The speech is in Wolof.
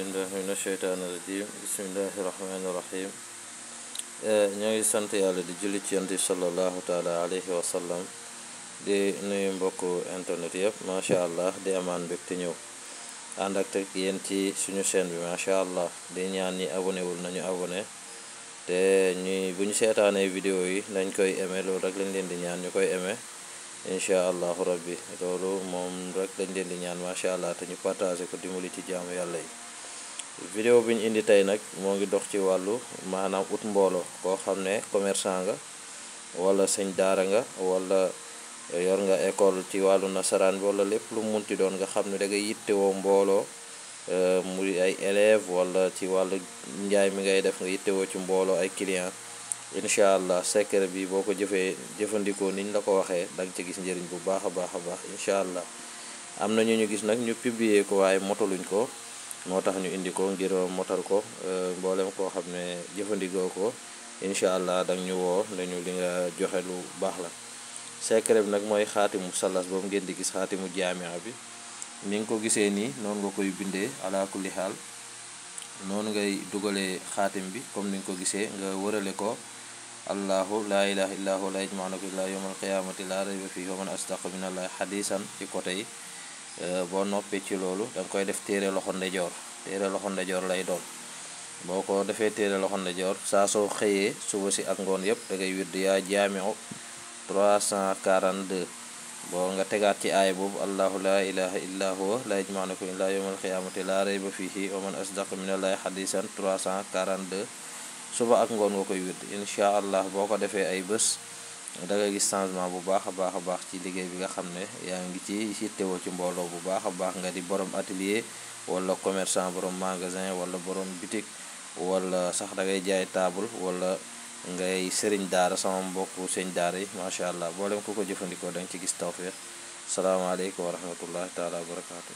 بالله من الشيطان الرجيم بسم الله الرحمن الرحيم ñoo ngi sant yàlla di julli ci yonent sallallahu taala alayhi wa sallam di nuyu mbokku internet yëpp macha allah di amaan mbégte ñëw ànd ak teg yéen ci suñu chaîne bi macha allah di ñaan ñi abonné wul nañu abonné te ñuy bu ñu seetaanee vidéo yi nañ koy aimé loolu rek lañ leen di ñaan ñu koy aimé incha allahu rabbi loolu moom rek lañ leen di ñaan macha allah te ñu partagé ko dimbali ci jaamu yàlla yi. vidéo bi ñu indi tey nag moo ngi dox ci wàllu maanaam ut mbooloo koo xam ne commerçant nga wala sëñ daara nga wala yor nga école ci wàllu nasaraan bi wala lépp lu munti doon nga xam ne da ngay yittewoo mbooloo muy ay élèves wala ci wàllu njaay mi ngay def nga yittewoo ci mbooloo ay client incha allah secret bi boo ko jëfandikoo niñ la ko waxee da nga ci gis njëriñ bu baax a baax a baax incha allah am na ñu gis nag ñu publier ko waaye motaluñ ko moo tax ñu indi ko ngir motal ko mboolem koo xam ne jëfandikoo ko incha allah dang ñu woo nañu li nga joxe lu baax la. secret bi nag mooy xaatimu salas boobu ngeen di gis xaatimu jaamia bi ni nga ko gisee nii noonu nga koy bindee ala kulli xaal noonu ngay dugalee xaatim bi comme ni nga ko gisee nga wërale ko allahu laa ilaha illa huwa la yajma'unakum ila yawmal qiyamati la rayba fihi wa man asdaqu minallahi hadisan ci côté yi. boo noppee ci loolu da nga koy def téere loxo ndejoor lay doon boo ko defee téere loxo ndejoor saa soo xëyee suba si ak ngoon yëpp da ngay wird yaa jaamiu 342 boo nga tegaat ci aaya boobu allahu la ilaha illa huwa la yajma'unakum ila yawmal qiyamati la rayba fihi wa man asdaqu minallahi hadisan 342 suba ak ngoon nga koy wird incha allah boo ko defee ay bés da nga gis changement bu baax a baax ci liggéey bi nga xam ne yaa ngi ci yittewoo ci mbooloo bu baax a baax nga di borom atelier wala commerçant borom magasin wala borom boutique wala sax da ngay jaay table wala ngay sëriñ daara sama mbokku sëñ daara yi macha allah boolem ku ko jëfandikoo da nga ci gis tawfiq salaamaaleykum wa rahmatullahi taala wa barakaatu.